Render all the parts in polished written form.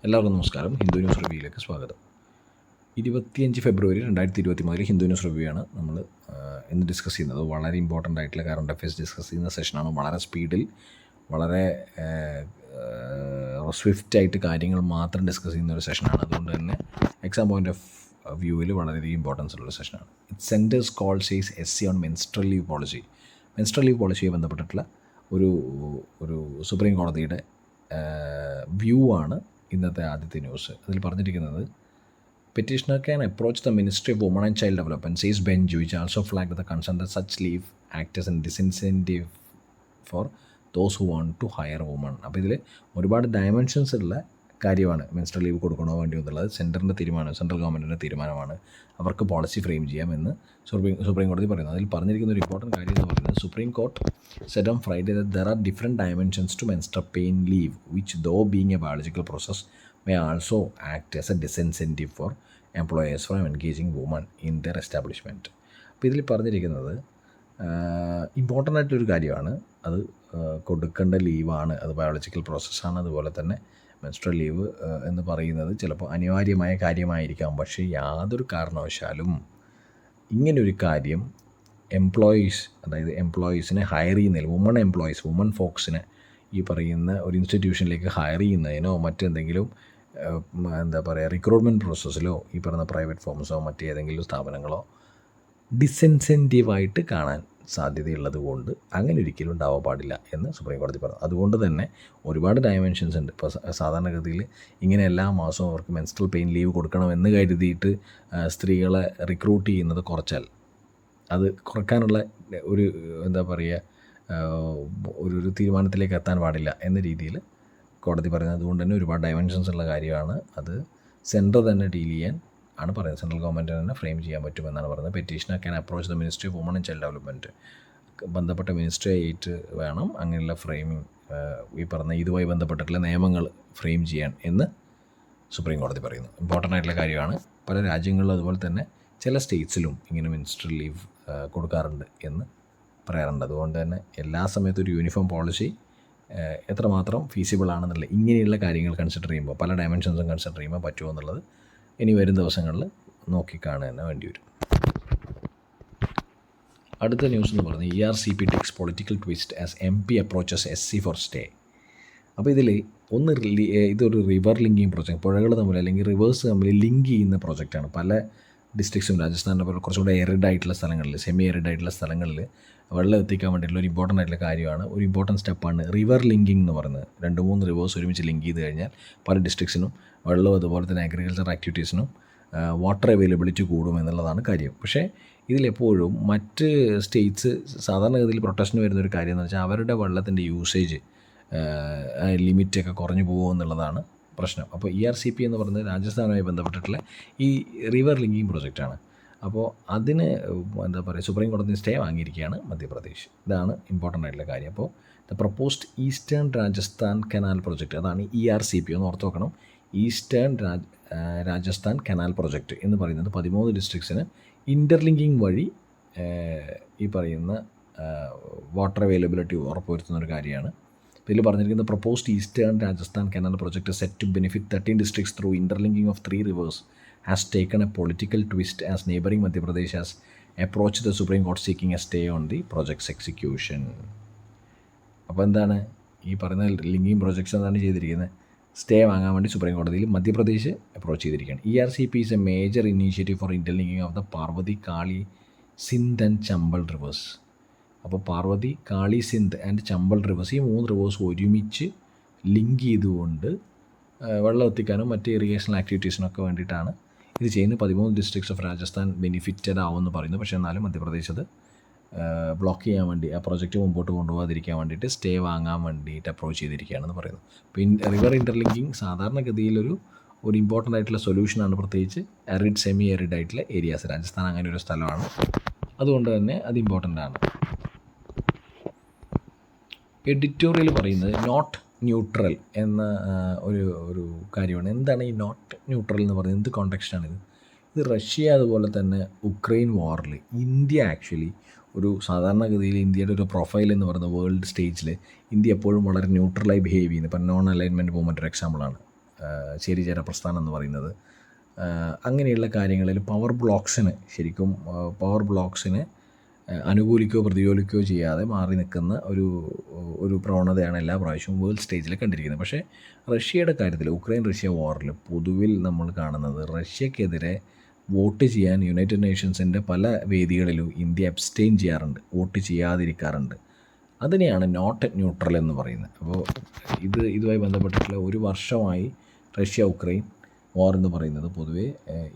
എല്ലാവർക്കും നമസ്കാരം. ഹിന്ദു ന്യൂസ് റിവ്യൂയിലേക്ക് സ്വാഗതം. 25 ഫെബ്രുവരി 2023 ഹിന്ദു ന്യൂസ് റിവ്യൂ ആണ് നമ്മൾ ഇന്ന് ഡിസ്കസ് ചെയ്യുന്നത്. വളരെ ഇമ്പോർട്ടൻ്റ് ആയിട്ടുള്ള കറണ്ട് അഫയേഴ്സ് ഡിസ്കസ് ചെയ്യുന്ന സെഷനാണ്. വളരെ സ്പീഡിൽ, വളരെ സ്വിഫ്റ്റായിട്ട് കാര്യങ്ങൾ മാത്രം ഡിസ്കസ് ചെയ്യുന്ന ഒരു സെഷനാണ്. അതുകൊണ്ട് തന്നെ എക്സാം പോയിൻ്റ് ഓഫ് വ്യൂവിൽ വളരെയധികം ഇമ്പോർട്ടൻസ് ഉള്ളൊരു സെഷനാണ്. Centre's call says SC on menstrual leave policy. Menstrual leave പോളിസിയെ ബന്ധപ്പെട്ടിട്ടുള്ള ഒരു സുപ്രീം കോടതിയുടെ വ്യൂ ആണ് ഇന്നത്തെ ആദ്യത്തെ ന്യൂസ്. അതിൽ പറഞ്ഞിരിക്കുന്നത്, petitioner can approach the Ministry of Women and Child Development, says bench, which also flagged the concern that such leave act as a disincentive for those who want to hire women. അപ്പോൾ ഇതിൽ ഒരുപാട് dimensions ഉള്ള കാര്യമാണ്. Menstrual leave കൊടുക്കണോ വേണ്ടി എന്നുള്ളത് central ഗവൺമെൻറ്റിൻ്റെ തീരുമാനമാണ്. അവർക്ക് പോളിസി ഫ്രെയിം ചെയ്യാമെന്ന് സുപ്രീം കോടതി പറയുന്നു. അതിൽ പറഞ്ഞിരിക്കുന്ന ഒരു ഇമ്പോർട്ടൻറ്റ് കാര്യം എന്ന് പറയുന്നത്, supreme court said on Friday that there are different dimensions to menstrual pain leave, which though being a biological process may also act as a disincentive for employers from engaging women in their establishment. അപ്പോൾ ഇതിൽ പറഞ്ഞിരിക്കുന്നത് important ആയിട്ടൊരു കാര്യമാണ്. അത് കൊടുക്കേണ്ട ലീവാണ്, അത് biological പ്രോസസ്സാണ്. അതുപോലെ തന്നെ മെൻസ്ട്രൽ ലീവ് എന്ന് പറയുന്നത് ചിലപ്പോൾ അനിവാര്യമായ കാര്യമായിരിക്കാം. പക്ഷേ യാതൊരു കാരണവശാലും ഇങ്ങനൊരു കാര്യം എംപ്ലോയീസിനെ ഹയർ ചെയ്യുന്നതിൽ, വുമൺ ഫോക്സിനെ ഈ പറയുന്ന ഒരു ഇൻസ്റ്റിറ്റ്യൂഷനിലേക്ക് ഹയർ ചെയ്യുന്നതിനോ മറ്റെന്തെങ്കിലും റിക്രൂട്ട്മെൻറ്റ് പ്രോസസ്സിലോ ഈ പറയുന്ന പ്രൈവറ്റ് ഫേംസോ മറ്റേതെങ്കിലും സ്ഥാപനങ്ങളോ ഡിസിൻസെൻറ്റീവായിട്ട് കാണാൻ സാധ്യതയുള്ളത് കൊണ്ട് അങ്ങനെ ഒരിക്കലും ഉണ്ടാവാൻ പാടില്ല എന്ന് സുപ്രീം കോടതി പറഞ്ഞു. അതുകൊണ്ട് തന്നെ ഒരുപാട് ഡയമെൻഷൻസ് ഉണ്ട്. ഇപ്പോൾ സാധാരണഗതിയിൽ ഇങ്ങനെ എല്ലാ മാസവും അവർക്ക് മെൻസ്ട്രൽ പെയിൻ ലീവ് കൊടുക്കണമെന്ന് കരുതിയിട്ട് സ്ത്രീകളെ റിക്രൂട്ട് ചെയ്യുന്നത് കുറച്ചാൽ അത് കുറയ്ക്കാനുള്ള ഒരു ഒരു തീരുമാനത്തിലേക്ക് എത്താൻ പാടില്ല എന്ന രീതിയിൽ കോടതി പറയുന്നത്. അതുകൊണ്ട് തന്നെ ഒരുപാട് ഡയമെൻഷൻസ് ഉള്ള കാര്യമാണ്. അത് സെൻറ്റർ തന്നെ ഡീൽ ചെയ്യാൻ ആണ് പറയുന്നത്. സെൻട്രൽ ഗവൺമെൻറ് തന്നെ ഫ്രെയിം ചെയ്യാൻ പറ്റുമെന്നാണ് പറയുന്നത്. Petitioner can approach the ministry of woman and child development, ബന്ധപ്പെട്ട മിനിസ്ട്രി ആയിട്ട് വേണം അങ്ങനെയുള്ള ഫ്രെയിമിങ്, ഈ പറഞ്ഞ ഇതുമായി ബന്ധപ്പെട്ടിട്ടുള്ള നിയമങ്ങൾ ഫ്രെയിം ചെയ്യാൻ എന്ന് സുപ്രീം കോടതി പറയുന്നു. ഇമ്പോർട്ടൻ്റ് ആയിട്ടുള്ള കാര്യമാണ്. പല രാജ്യങ്ങളിലും അതുപോലെ തന്നെ ചില സ്റ്റേറ്റ്സിലും ഇങ്ങനെ മിനിസ്ട്രൽ ലീവ് കൊടുക്കാറുണ്ട് എന്ന് പറയാറുണ്ട്. അതുകൊണ്ട് തന്നെ എല്ലാ സമയത്തും ഒരു യൂണിഫോം പോളിസി എത്രമാത്രം ഫീസിബിൾ ആണെന്നുള്ള ഇങ്ങനെയുള്ള കാര്യങ്ങൾ കൺസിഡർ ചെയ്യുമ്പോൾ, പല ഡയമെൻഷൻസും കൺസിഡർ ചെയ്യുമ്പോൾ പറ്റുമോ എന്നുള്ളത് ഇനി വരും ദിവസങ്ങളിൽ നോക്കിക്കാണുക തന്നെ വേണ്ടി വരും. അടുത്ത ന്യൂസ് എന്ന് പറയുന്നത്, ERCP takes political twist as MP approaches SC for stay. അപ്പോൾ ഇതിൽ ഇതൊരു റിവർ ലിങ്കിങ് പ്രോജക്റ്റ്, പുഴകൾ തമ്മിൽ അല്ലെങ്കിൽ റിവേഴ്സ് തമ്മിൽ ലിങ്ക് ചെയ്യുന്ന പ്രോജക്റ്റാണ്. പല ഡിസ്ട്രിക്ട്സും രാജസ്ഥാനിലെ പോലെ കുറച്ചുകൂടെ എറിഡായിട്ടുള്ള സ്ഥലങ്ങളിൽ, സെമി എറിഡായിട്ടുള്ള സ്ഥലങ്ങളിൽ വെള്ളം എത്തിക്കാൻ വേണ്ടിയിട്ടുള്ള ഒരു ഇമ്പോർട്ടൻ്റ് ആയിട്ടുള്ള കാര്യമാണ്, ഒരു ഇമ്പോർട്ടൻറ്റ് സ്റ്റെപ്പാണ് റിവർ ലിങ്കിങ് എന്ന് പറയുന്നത്. 2-3 റിവേഴ്സ് ഒരുമിച്ച് ലിങ്ക് ചെയ്ത് കഴിഞ്ഞാൽ പല ഡിസ്ട്രിക്ട്സിനും വെള്ളവും അതുപോലെ തന്നെ അഗ്രികൾച്ചർ ആക്ടിവിറ്റീസിനും വാട്ടർ അവൈലബിലിറ്റി കൂടുമെന്നുള്ളതാണ് കാര്യം. പക്ഷേ ഇതിലെപ്പോഴും മറ്റ് സ്റ്റേറ്റ്സ് സാധാരണഗതിയിൽ പ്രൊട്ടക്ഷന് വരുന്നൊരു കാര്യം എന്ന് വെച്ചാൽ അവരുടെ വെള്ളത്തിൻ്റെ യൂസേജ് ലിമിറ്റൊക്കെ കുറഞ്ഞു പോകുമെന്നുള്ളതാണ് പ്രശ്നം. അപ്പോൾ ERCP എന്ന് പറയുന്നത് രാജസ്ഥാനുമായി ബന്ധപ്പെട്ടിട്ടുള്ള ഈ റിവർ ലിങ്കിങ് പ്രോജക്റ്റാണ്. അപ്പോൾ അതിന് സുപ്രീം കോടതി സ്റ്റേ വാങ്ങിയിരിക്കുകയാണ് മധ്യപ്രദേശ്. ഇതാണ് ഇമ്പോർട്ടൻ്റ് ആയിട്ടുള്ള കാര്യം. അപ്പോൾ the proposed eastern Rajasthan canal project, അതാണ് ERCP, ഒന്ന് ഓർത്ത് വെക്കണം. ഈസ്റ്റേൺ രാജസ്ഥാൻ കനാൽ പ്രൊജക്റ്റ് എന്ന് പറയുന്നത് 13 ഡിസ്ട്രിക്ട്സിന് ഇൻ്റർലിങ്കിങ് വഴി ഈ പറയുന്ന വാട്ടർ അവൈലബിലിറ്റി ഉറപ്പുവരുത്തുന്ന ഒരു കാര്യമാണ്. ഇതിൽ പറഞ്ഞിരിക്കുന്നത്, proposed eastern Rajasthan canal project set to benefit 13 districts through interlinking of 3 rivers has taken a political twist as neighboring Madhya Pradesh has approached the Supreme Court seeking a stay on the project's execution. അപ്പോൾ എന്താണ് ഈ പറയുന്ന linking projects എന്താണ് ചെയ്തിരിക്കുന്നത്? Stay വാങ്ങാൻ വേണ്ടി supreme കോടതിയിൽ Madhya Pradesh approach ചെയ്തിരിക്കുകയാണ്. ERCP is a major initiative for interlinking of the Parvati, Kali, Sindh and Chambal rivers. അപ്പോൾ പാർവതി, കാളി, സിന്ധ് ആൻഡ് ചമ്പൽ റിവേഴ്സ്, ഈ 3 റിവേഴ്സ് ഒരുമിച്ച് ലിങ്ക് ചെയ്തുകൊണ്ട് വെള്ളം എത്തിക്കാനും മറ്റ് ഇറിഗേഷൻ ആക്ടിവിറ്റീസിനൊക്കെ വേണ്ടിയിട്ടാണ് ഇത് ചെയ്യുന്നത്. 13 districts ഓഫ് രാജസ്ഥാൻ ബെനിഫിറ്റഡ് ആവുമെന്ന് പറയുന്നു. പക്ഷേ എന്നാലും മധ്യപ്രദേശ് അത് ബ്ലോക്ക് ചെയ്യാൻ വേണ്ടി, ആ പ്രോജക്റ്റ് മുമ്പോട്ട് കൊണ്ടുപോകാതിരിക്കാൻ വേണ്ടിയിട്ട് സ്റ്റേ വാങ്ങാൻ വേണ്ടിയിട്ട് അപ്രോച്ച് ചെയ്തിരിക്കുകയാണെന്ന് പറയുന്നു. പിന്നെ റിവർ ഇൻ്റർലിങ്കിങ് സാധാരണഗതിയിലൊരു ഇമ്പോർട്ടൻ്റ് ആയിട്ടുള്ള സൊല്യൂഷനാണ്, പ്രത്യേകിച്ച് സെമി എറിഡ് ആയിട്ടുള്ള ഏരിയാസ്. രാജസ്ഥാൻ അങ്ങനെ ഒരു സ്ഥലമാണ്, അതുകൊണ്ട് തന്നെ അത് ഇമ്പോർട്ടൻ്റ് ആണ്. എഡിറ്റോറിയൽ പറയുന്നത് നോട്ട് ന്യൂട്രൽ എന്ന ഒരു കാര്യമാണ്. എന്താണ് ഈ നോട്ട് ന്യൂട്രൽ എന്ന് പറയുന്നത്? എന്ത് കോണ്ടെക്സ്റ്റാണിത്? ഇത് റഷ്യ അതുപോലെ തന്നെ ഉക്രൈൻ വാറിൽ ഇന്ത്യ ആക്ച്വലി ഒരു സാധാരണഗതിയിൽ ഇന്ത്യയുടെ ഒരു പ്രൊഫൈൽ എന്ന് പറയുന്നത് വേൾഡ് സ്റ്റേജിൽ ഇന്ത്യ എപ്പോഴും വളരെ ന്യൂട്രലായി ബിഹേവ് ചെയ്യുന്നത്. ഇപ്പം നോൺ അലൈൻമെൻറ്റ് മൂവ്മെൻറ്റ് ഒരു എക്സാമ്പിളാണ്. ചേരിചേര പ്രസ്ഥാനം എന്ന് പറയുന്നത്. അങ്ങനെയുള്ള കാര്യങ്ങളിൽ പവർ ബ്ലോക്സിന് അനുകൂലിക്കുകയോ പ്രതികൂലിക്കുകയോ ചെയ്യാതെ മാറി നിൽക്കുന്ന ഒരു പ്രവണതയാണ് എല്ലാ പ്രാവശ്യവും വേൾഡ് സ്റ്റേജിൽ കണ്ടിരിക്കുന്നത്. പക്ഷേ റഷ്യയുടെ കാര്യത്തിൽ ഉക്രൈൻ റഷ്യ വാറിൽ പൊതുവിൽ നമ്മൾ കാണുന്നത് റഷ്യക്കെതിരെ വോട്ട് ചെയ്യാൻ യുണൈറ്റഡ് നേഷൻസിൻ്റെ പല വേദികളിലും ഇന്ത്യ അബ്സ്റ്റെയിൻ ചെയ്യാറുണ്ട്, വോട്ട് ചെയ്യാതിരിക്കാറുണ്ട്. അതിനെയാണ് നോട്ട് ന്യൂട്രൽ എന്ന് പറയുന്നത്. അപ്പോൾ ഇതുമായി ബന്ധപ്പെട്ടിട്ടുള്ള ഒരു വർഷമായി റഷ്യ ഉക്രൈൻ വാർ എന്ന് പറയുന്നത് പൊതുവേ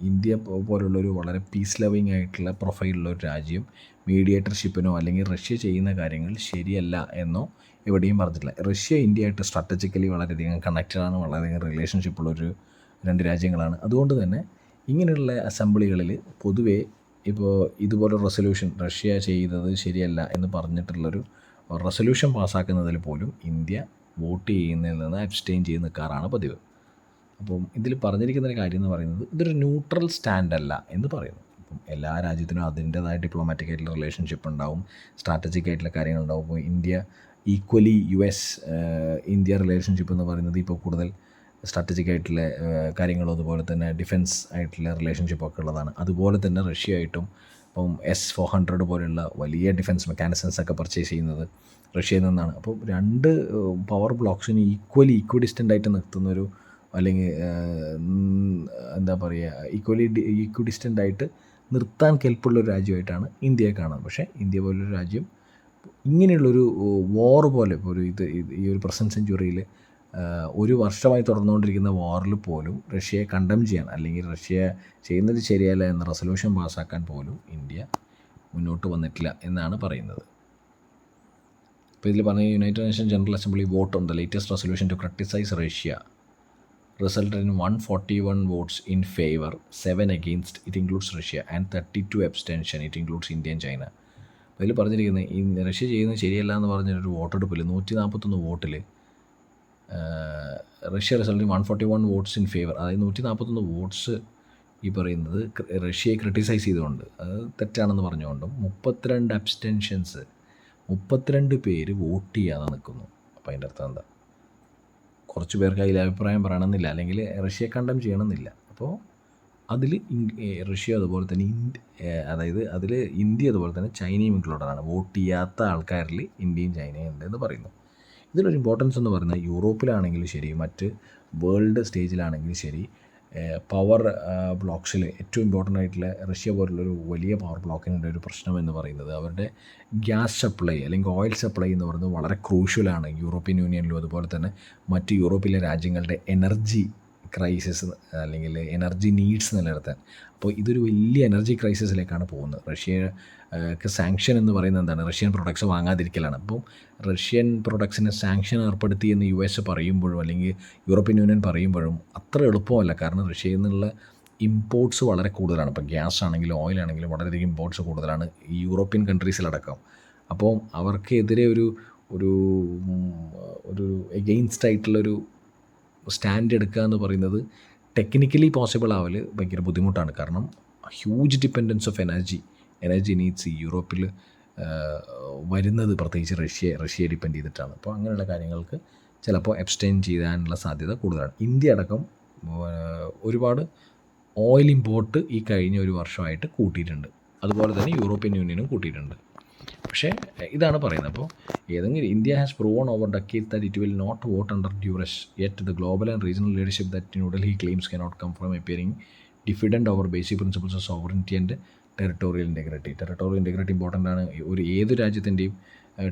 ഇന്ത്യ പോലുള്ളൊരു വളരെ പീസ് ലവിങ് ആയിട്ടുള്ള പ്രൊഫൈലുള്ള ഒരു രാജ്യം മീഡിയേറ്റർഷിപ്പിനോ അല്ലെങ്കിൽ റഷ്യ ചെയ്യുന്ന കാര്യങ്ങൾ ശരിയല്ല എന്നോ എവിടെയും പറഞ്ഞിട്ടില്ല. റഷ്യ ഇന്ത്യയായിട്ട് സ്ട്രാറ്റജിക്കലി വളരെയധികം കണക്റ്റഡാണ്, വളരെയധികം റിലേഷൻഷിപ്പുള്ളൊരു രണ്ട് രാജ്യങ്ങളാണ്. അതുകൊണ്ട് തന്നെ ഇങ്ങനെയുള്ള അസംബ്ലികളിൽ പൊതുവേ ഇപ്പോൾ ഇതുപോലെ റെസൊല്യൂഷൻ റഷ്യ ചെയ്തത് ശരിയല്ല എന്ന് പറഞ്ഞിട്ടുള്ളൊരു റെസൊല്യൂഷൻ പാസ്സാക്കുന്നതിൽ പോലും ഇന്ത്യ വോട്ട് ചെയ്യുന്നതിൽ നിന്ന് അബ്സ്റ്റെയിൻ ചെയ്ത് നിൽക്കാറാണ് പതിവ്. അപ്പം ഇതിൽ പറഞ്ഞിരിക്കുന്ന ഒരു കാര്യം എന്ന് പറയുന്നത് ഇതൊരു ന്യൂട്രൽ സ്റ്റാൻഡ് അല്ല എന്ന് പറയുന്നു. അപ്പം എല്ലാ രാജ്യത്തിനും അതിൻ്റേതായ ഡിപ്ലോമാറ്റിക് ആയിട്ടുള്ള റിലേഷൻഷിപ്പ് ഉണ്ടാവും, സ്ട്രാറ്റജിക് ആയിട്ടുള്ള കാര്യങ്ങളുണ്ടാവും. ഇപ്പോൾ ഇന്ത്യ ഈക്വലി ഇന്ത്യ റിലേഷൻഷിപ്പ് എന്ന് പറയുന്നത് ഇപ്പോൾ കൂടുതൽ സ്ട്രാറ്റജിക് ആയിട്ടുള്ള കാര്യങ്ങളും അതുപോലെ തന്നെ ഡിഫൻസ് ആയിട്ടുള്ള റിലേഷൻഷിപ്പൊക്കെ ഉള്ളതാണ്. അതുപോലെ തന്നെ റഷ്യയായിട്ടും ഇപ്പം S-400 പോലെയുള്ള വലിയ ഡിഫൻസ് മെക്കാനിസംസ് ഒക്കെ പർച്ചേസ് ചെയ്യുന്നത് റഷ്യയിൽ നിന്നാണ്. അപ്പോൾ രണ്ട് പവർ ബ്ലോക്സിന് ഈക്വിഡിസ്റ്റൻ്റ് ആയിട്ട് നിർത്തുന്നൊരു അല്ലെങ്കിൽ എന്താ പറയുക ഈക്വിഡിസ്റ്റൻ്റ് ആയിട്ട് നിർത്താൻ കെൽപ്പുള്ളൊരു രാജ്യമായിട്ടാണ് ഇന്ത്യയെ കാണുന്നത്. പക്ഷേ ഇന്ത്യ പോലൊരു രാജ്യം ഇങ്ങനെയുള്ളൊരു വാർ പോലെ ഇപ്പോൾ ഈ ഒരു പ്രസൻറ്റ് സെഞ്ച്വറിയിൽ ഒരു വർഷമായി തുടർന്നുകൊണ്ടിരിക്കുന്ന വാറിൽ പോലും റഷ്യയെ കണ്ടം ചെയ്യാൻ അല്ലെങ്കിൽ റഷ്യ ചെയ്യുന്നത് ശരിയല്ല എന്ന റെസൊല്യൂഷൻ പാസ്സാക്കാൻ പോലും ഇന്ത്യ മുന്നോട്ട് വന്നിട്ടില്ല എന്നാണ് പറയുന്നത്. ഇപ്പോൾ ഇതിൽ പറഞ്ഞ United Nation General Assembly vote on the latest resolution to criticise Russia resulted in 141 votes in favor, 7 against, it includes Russia, and 32 abstention, it includes India and China. അതിൽ പറഞ്ഞിരിക്കുന്നത് ഈ റഷ്യ ചെയ്യുന്നത് ശരിയല്ല എന്ന് പറഞ്ഞൊരു വോട്ടെടുപ്പിൽ 141 വോട്ടിൽ റഷ്യ റിസൾട്ടിൽ 141 വോട്ട്സ് ഇൻ ഫേവർ, അതായത് 141 votes ഈ പറയുന്നത് റഷ്യയെ ക്രിട്ടിസൈസ് ചെയ്തുകൊണ്ട് അത് തെറ്റാണെന്ന് പറഞ്ഞുകൊണ്ടും 32 അബ്സ്റ്റൻഷൻസ് 32 പേര് വോട്ട് ചെയ്യാതെ നിൽക്കുന്നു. അപ്പോൾ അതിൻ്റെ അർത്ഥം എന്താ? കുറച്ച് പേർക്ക് അതിൽ അഭിപ്രായം പറയണമെന്നില്ല, അല്ലെങ്കിൽ റഷ്യയെ കണ്ടം ചെയ്യണമെന്നില്ല. അപ്പോൾ അതിൽ റഷ്യ അതുപോലെ തന്നെ അതിൽ ഇന്ത്യ അതുപോലെ തന്നെ ചൈനയും ഇൻക്ലൂഡഡാണ്. വോട്ട് ചെയ്യാത്ത ആൾക്കാരിൽ ഇന്ത്യയും ചൈനയും ഉണ്ട് എന്ന് പറയുന്നു. ഇതിലൊരു ഇമ്പോർട്ടൻസ് എന്ന് പറയുന്നത് യൂറോപ്പിലാണെങ്കിലും ശരി, മറ്റ് വേൾഡ് സ്റ്റേജിലാണെങ്കിലും ശരി, പവർ ബ്ലോക്സിൽ ഏറ്റവും ഇമ്പോർട്ടൻ്റ് ആയിട്ടുള്ള റഷ്യ പോലുള്ളൊരു വലിയ പവർ ബ്ലോക്കിൻ്റെ ഒരു പ്രശ്നം എന്ന് പറയുന്നത് അവരുടെ ഗ്യാസ് സപ്ലൈ അല്ലെങ്കിൽ ഓയിൽ സപ്ലൈ എന്ന് പറയുന്നത് വളരെ ക്രൂഷ്യലാണ് യൂറോപ്യൻ യൂണിയനിലും അതുപോലെ തന്നെ മറ്റ് യൂറോപ്പിലെ രാജ്യങ്ങളുടെ എനർജി ക്രൈസിസ് അല്ലെങ്കിൽ എനർജി നീഡ്സ് നിലനിർത്താൻ. അപ്പോൾ ഇതൊരു വലിയ എനർജി ക്രൈസിസിലേക്കാണ് പോകുന്നത്. റഷ്യക്ക് സാങ്ഷൻ എന്ന് പറയുന്നത് എന്താണ്? റഷ്യൻ പ്രൊഡക്ട്സ് വാങ്ങാതിരിക്കലാണ്. അപ്പോൾ റഷ്യൻ പ്രൊഡക്ട്സിന് സാങ്ഷൻ ഏർപ്പെടുത്തി എന്ന് US പറയുമ്പോഴും അല്ലെങ്കിൽ യൂറോപ്യൻ യൂണിയൻ പറയുമ്പോഴും അത്ര എളുപ്പമല്ല. കാരണം റഷ്യയിൽ നിന്നുള്ള ഇമ്പോർട്ട്സ് വളരെ കൂടുതലാണ്. ഇപ്പോൾ ഗ്യാസ് ആണെങ്കിലും ഓയിൽ ആണെങ്കിലും വളരെയധികം ഇമ്പോർട്ട്സ് കൂടുതലാണ് ഈ യൂറോപ്യൻ കൺട്രീസിലടക്കം. അപ്പോൾ അവർക്കെതിരെ ഒരു എഗെയിൻസ്റ്റ് ആയിട്ടുള്ളൊരു സ്റ്റാൻഡ് എടുക്കുക എന്ന് പറയുന്നത് ടെക്നിക്കലി പോസിബിൾ ആവൽ ഭയങ്കര ബുദ്ധിമുട്ടാണ്. കാരണം huge dependence of energy needs ഈ യൂറോപ്പിൽ വരുന്നത് പ്രത്യേകിച്ച് റഷ്യയെ ഡിപ്പെൻഡ് ചെയ്തിട്ടാണ്. അപ്പോൾ അങ്ങനെയുള്ള കാര്യങ്ങൾക്ക് ചിലപ്പോൾ അബ്സ്റ്റെയിൻ ചെയ്യാനുള്ള സാധ്യത കൂടുതലാണ്. ഇന്ത്യ അടക്കം ഒരുപാട് ഓയിൽ ഇമ്പോർട്ട് ഈ കഴിഞ്ഞ ഒരു വർഷമായിട്ട് കൂട്ടിയിട്ടുണ്ട്. അതുപോലെ തന്നെ യൂറോപ്യൻ യൂണിയനും കൂട്ടിയിട്ടുണ്ട്. പക്ഷേ ഇതാണ് പറയുന്നത്. അപ്പോൾ ഏതെങ്കിലും India has proven over decade that it will not vote under duress yet the global and regional leadership that New Delhi claims cannot come from appearing diffident over basic principles of sovereignty and territorial integrity important ആണ്. ഏത് രാജ്യത്തിൻ്റെയും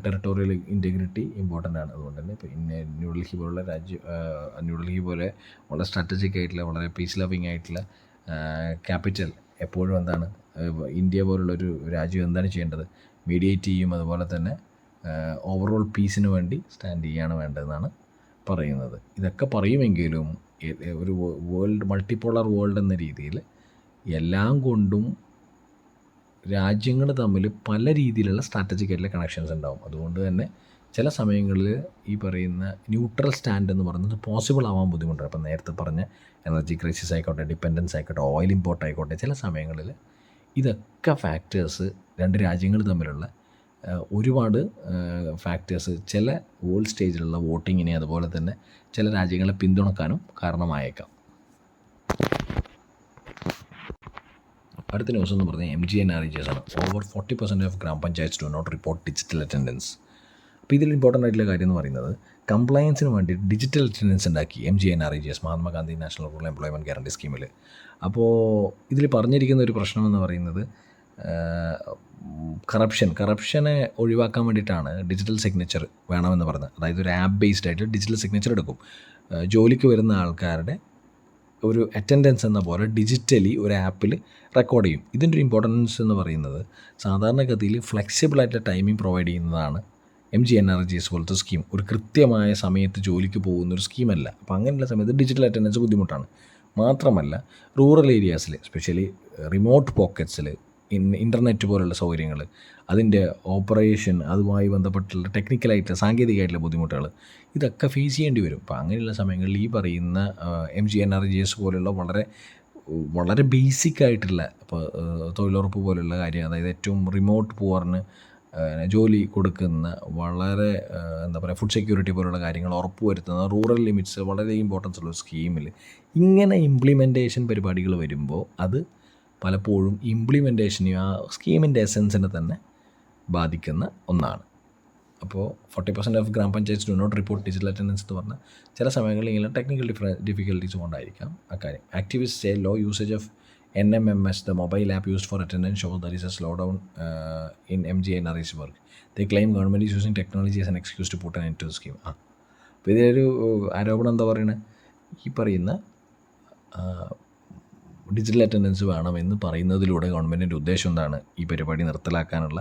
territorial integrity important ആണ്. അതുകൊണ്ട് തന്നെ ഇപ്പോൾ ന്യൂഡൽഹി പോലെ വളരെ strategic ആയിട്ടുള്ള വളരെ പീസ് ലവിങ് ആയിട്ടുള്ള ക്യാപിറ്റൽ എപ്പോഴും എന്താണ് ഇന്ത്യ പോലുള്ളൊരു രാജ്യം എന്താണ് ചെയ്യേണ്ടത്? മീഡിയേറ്റ് ചെയ്യും, അതുപോലെ തന്നെ ഓവറോൾ പീസിന് വേണ്ടി സ്റ്റാൻഡ് ചെയ്യാണ് വേണ്ടതെന്നാണ് പറയുന്നത്. ഇതൊക്കെ പറയുമെങ്കിലും ഒരു മൾട്ടിപോളർ വേൾഡ് എന്ന രീതിയിൽ എല്ലാം കൊണ്ടും രാജ്യങ്ങൾ തമ്മിൽ പല രീതിയിലുള്ള സ്ട്രാറ്റജിക് ആയിട്ടുള്ള കണക്ഷൻസ് ഉണ്ടാവും. അതുകൊണ്ട് തന്നെ ചില സമയങ്ങളിൽ ഈ പറയുന്ന ന്യൂട്രൽ സ്റ്റാൻഡ് എന്ന് പറയുന്നത് പോസിബിൾ ആവാൻ ബുദ്ധിമുട്ടാണ്. അപ്പം നേരത്തെ പറഞ്ഞ എനർജി ക്രൈസിസ് ആയിക്കോട്ടെ, ഡിപ്പെൻഡൻസ് ആയിക്കോട്ടെ, ഓയിൽ ഇമ്പോർട്ട് ആയിക്കോട്ടെ, ചില സമയങ്ങളിൽ ഇതൊക്കെ ഫാക്ടേഴ്സ് രണ്ട് രാജ്യങ്ങൾ തമ്മിലുള്ള ഒരുപാട് ഫാക്ടേഴ്സ് ചില വേൾഡ് സ്റ്റേജിലുള്ള വോട്ടിങ്ങിനെ അതുപോലെ തന്നെ ചില രാജ്യങ്ങളെ പിന്തുണക്കാനും കാരണമായേക്കാം. അടുത്ത ന്യൂസ് എന്ന് പറഞ്ഞാൽ MGNREGs ആണ്. ഓവർ 40% ഓഫ് ഗ്രാമപഞ്ചായത്ത് do not report digital attendance. അപ്പോൾ ഇതിൽ ഇമ്പോർട്ടൻ്റ് ആയിട്ടുള്ള കാര്യം എന്ന് പറയുന്നത് കംപ്ലയൻസിന് വേണ്ടി ഡിജിറ്റൽ അറ്റൻഡൻസ് ഉണ്ടാക്കി MGNREGs, Mahatma Gandhi national rural employment guarantee സ്കീമിൽ. അപ്പോൾ ഇതിൽ പറഞ്ഞിരിക്കുന്ന ഒരു പ്രശ്നം എന്ന് പറയുന്നത് കറപ്ഷനെ ഒഴിവാക്കാൻ വേണ്ടിയിട്ടാണ് ഡിജിറ്റൽ സിഗ്നേച്ചർ വേണമെന്ന് പറഞ്ഞത്. അതായത് ഒരു ആപ്പ് ബേസ്ഡ് ആയിട്ട് ഡിജിറ്റൽ സിഗ്നേച്ചർ എടുക്കും. ജോലിക്ക് വരുന്ന ആൾക്കാരുടെ ഒരു അറ്റൻഡൻസ് എന്ന പോലെ ഡിജിറ്റലി ഒരു ആപ്പിൽ റെക്കോർഡ് ചെയ്യും. ഇതിൻ്റെ ഒരു ഇമ്പോർട്ടൻസ് എന്ന് പറയുന്നത് സാധാരണഗതിയിൽ ഫ്ലെക്സിബിളായിട്ട് ടൈമിംഗ് പ്രൊവൈഡ് ചെയ്യുന്നതാണ് MGNREGs പോലത്തെ സ്കീം. ഒരു കൃത്യമായ സമയത്ത് ജോലിക്ക് പോകുന്നൊരു സ്കീമല്ല. അപ്പോൾ അങ്ങനെയുള്ള സമയത്ത് ഡിജിറ്റൽ അറ്റൻഡൻസ് ബുദ്ധിമുട്ടാണ്. മാത്രമല്ല റൂറൽ ഏരിയാസിൽ, എസ്പെഷ്യലി റിമോട്ട് പോക്കറ്റ്സിൽ ഇൻ്റർനെറ്റ് പോലുള്ള സൗകര്യങ്ങൾ, അതിൻ്റെ ഓപ്പറേഷൻ, അതുമായി ബന്ധപ്പെട്ടുള്ള ടെക്നിക്കലായിട്ടുള്ള സാങ്കേതികമായിട്ടുള്ള ബുദ്ധിമുട്ടുകൾ ഇതൊക്കെ ഫേസ് ചെയ്യേണ്ടി വരും. അപ്പോൾ അങ്ങനെയുള്ള സമയങ്ങളിൽ ഈ പറയുന്ന MGNREGs പോലുള്ള വളരെ ബേസിക് ആയിട്ടുള്ള ഇപ്പോൾ തൊഴിലുറപ്പ് പോലുള്ള കാര്യം, അതായത് ഏറ്റവും റിമോട്ട് പുവറിന് ജോലി കൊടുക്കുന്ന വളരെ ഫുഡ് സെക്യൂരിറ്റി പോലുള്ള കാര്യങ്ങൾ ഉറപ്പുവരുത്തുന്ന റൂറൽ ലിമിറ്റ്സ് വളരെ ഇമ്പോർട്ടൻസ് ഉള്ള സ്കീമിൽ ഇങ്ങനെ ഇംപ്ലിമെൻറ്റേഷൻ പരിപാടികൾ വരുമ്പോൾ അത് പലപ്പോഴും ഇംപ്ലിമെൻറ്റേഷനെയും ആ സ്കീമിൻ്റെ എസൻസിനെ തന്നെ ബാധിക്കുന്ന ഒന്നാണ്. അപ്പോൾ 40% ഓഫ് ഗ്രാമപഞ്ചായത്ത് do not report digital attendance എന്ന് പറഞ്ഞാൽ ചില സമയങ്ങളിൽ ഇങ്ങനെ ടെക്നിക്കൽ ഡിഫിക്കൽട്ടീസ് കൊണ്ടായിരിക്കാം അക്കാര്യം. Activist say low usage of NMMS, the mobile app used for attendance, shows there is a slowdown in MGNREGs work. They claim government is using technology as an excuse to put an end to the scheme. അപ്പോൾ ഇതിലൊരു ആരോപണം എന്താ പറയുന്നത്, ഈ പറയുന്ന digital attendance വേണമെന്ന് പറയുന്നതിലൂടെ ഗവൺമെൻറ്റിൻ്റെ ഉദ്ദേശം എന്താണ്, ഈ പരിപാടി നിർത്തലാക്കാനുള്ള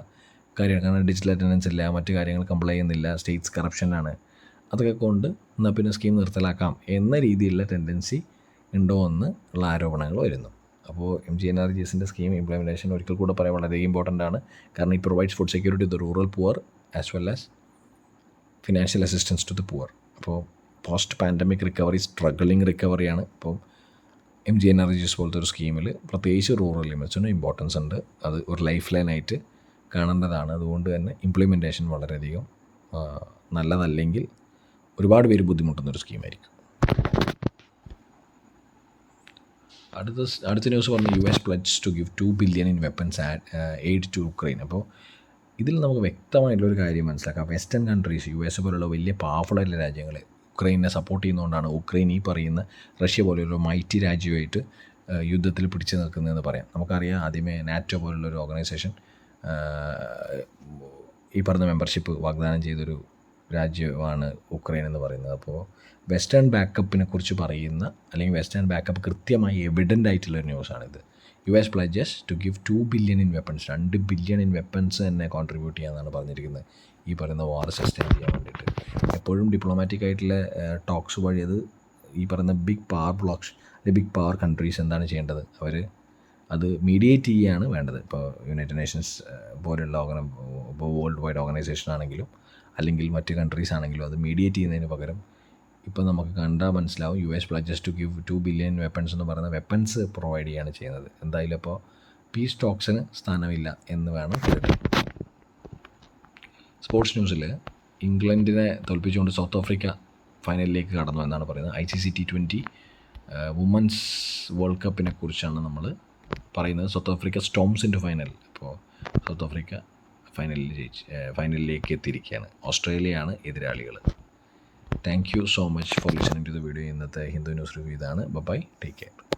കാര്യമാണ്. കാരണം ഡിജിറ്റൽ അറ്റൻഡൻസ് ഇല്ല, മറ്റു കാര്യങ്ങൾ കംപ്ലൈ ചെയ്യുന്നില്ല, സ്റ്റേറ്റ്സ് കറപ്ഷനാണ്, അതൊക്കെ കൊണ്ട് എന്നാൽ പിന്നെ സ്കീം നിർത്തലാക്കാം എന്ന രീതിയിലുള്ള ടെൻഡൻസി ഉണ്ടോ എന്ന് ഉള്ള ആരോപണങ്ങൾ വരുന്നു. അപ്പോൾ MGNREGsൻ്റെ സ്കീം ഇംപ്ലിമെൻറ്റേഷൻ ഒരിക്കൽ കൂടെ പറയാൻ വളരെ ഇമ്പോർട്ടൻ്റ് ആണ്. കാരണം ഈ provides food security to the rural poor as well as financial assistance to the poor. അപ്പോൾ പോസ്റ്റ് പാൻഡമിക് റിക്കവറി സ്ട്രഗിളിങ് റിക്കവറിയാണ്. ഇപ്പോൾ MGNREGs പോലത്തെ ഒരു സ്കീമിൽ പ്രത്യേകിച്ച് റൂറൽ ലിമിറ്റ്സിന് ഇമ്പോർട്ടൻസ് ഉണ്ട്. അത് ഒരു ലൈഫ് ലൈനായിട്ട് കാണേണ്ടതാണ്. അതുകൊണ്ട് തന്നെ ഇംപ്ലിമെൻറ്റേഷൻ വളരെയധികം നല്ലതല്ലെങ്കിൽ ഒരുപാട് പേര് ബുദ്ധിമുട്ടുന്നൊരു സ്കീമായിരിക്കും. അടുത്ത ന്യൂസ് പറഞ്ഞ US pledges to give $2 billion in weapons aid to Ukraine. അപ്പോൾ ഇതിൽ നമുക്ക് വ്യക്തമായിട്ടുള്ളൊരു കാര്യം മനസ്സിലാക്കാം. വെസ്റ്റേൺ കൺട്രീസ്, US പോലുള്ള വലിയ പവർഫുള്ളായിട്ടുള്ള രാജ്യങ്ങൾ ഉക്രൈനെ സപ്പോർട്ട് ചെയ്യുന്നതുകൊണ്ടാണ് ഉക്രൈൻ ഈ പറയുന്ന റഷ്യ പോലെയുള്ള മൈറ്റി രാജ്യമായിട്ട് യുദ്ധത്തിൽ പിടിച്ചു നിൽക്കുന്നതെന്ന് പറയാം. നമുക്കറിയാം, ആദ്യമേ നാറ്റോ പോലുള്ളൊരു ഓർഗനൈസേഷൻ ഈ പറഞ്ഞ മെമ്പർഷിപ്പ് വാഗ്ദാനം ചെയ്തൊരു രാജ്യമാണ് ഉക്രൈൻ എന്ന് പറയുന്നത്. അപ്പോൾ വെസ്റ്റേൺ ബാക്കപ്പിനെ കുറിച്ച് പറയുന്ന, അല്ലെങ്കിൽ വെസ്റ്റേൺ ബാക്കപ്പ് കൃത്യമായി എവിഡൻ്റ് ആയിട്ടുള്ളൊരു ന്യൂസാണിത്. US pledges to give $2 billion in weapons, $2 billion in weapons തന്നെ കോൺട്രിബ്യൂട്ട് ചെയ്യാമെന്നാണ് പറഞ്ഞിരിക്കുന്നത് ഈ പറയുന്ന വാർ സസ്റ്റെയിൻ ചെയ്യാൻ വേണ്ടിയിട്ട്. എപ്പോഴും ഡിപ്ലോമാറ്റിക് ആയിട്ടുള്ള ടോക്സ് വഴി ഈ പറയുന്ന ബിഗ് പവർ കൺട്രീസ് എന്താണ് ചെയ്യേണ്ടത്, അവർ അത് മീഡിയേറ്റ് ചെയ്യുകയാണ് വേണ്ടത്. ഇപ്പോൾ യുണൈറ്റഡ് നേഷൻസ് പോലുള്ള ഇപ്പോൾ വേൾഡ് വൈഡ് ഓർഗനൈസേഷൻ ആണെങ്കിലും അല്ലെങ്കിൽ മറ്റ് കൺട്രീസ് ആണെങ്കിലും അത് മീഡിയേറ്റ് ചെയ്യുന്നതിന് പകരം ഇപ്പോൾ നമുക്ക് കണ്ടാൽ മനസ്സിലാവും US pledges to give $2 billion weapons എന്ന് പറയുന്ന വെപ്പൺസ് പ്രൊവൈഡ് ചെയ്യുകയാണ് ചെയ്യുന്നത്. എന്തായാലും ഇപ്പോൾ പീസ് ടോക്സിന് സ്ഥാനമില്ല എന്ന് വേണം കരുതാൻ. സ്പോർട്സ് ന്യൂസിൽ ഇംഗ്ലണ്ടിനെ തോൽപ്പിച്ചുകൊണ്ട് സൗത്ത് ആഫ്രിക്ക ഫൈനലിലേക്ക് കടന്നു എന്നാണ് പറയുന്നത്. ICC T20 വുമൻസ് വേൾഡ് കപ്പിനെ കുറിച്ചാണ് നമ്മൾ പറയുന്നത്. South Africa storms in to final. അപ്പോൾ സൗത്ത് ആഫ്രിക്ക ഫൈനലിലേക്ക് എത്തിയിരിക്കുകയാണ്. ഓസ്ട്രേലിയയാണ് എതിരാളികൾ. Thank you so much for listening to the video. ഇന്നത്തെ ഹിന്ദു ന്യൂസ് റിവ്യൂ ഇതാണ്. Bye, take care.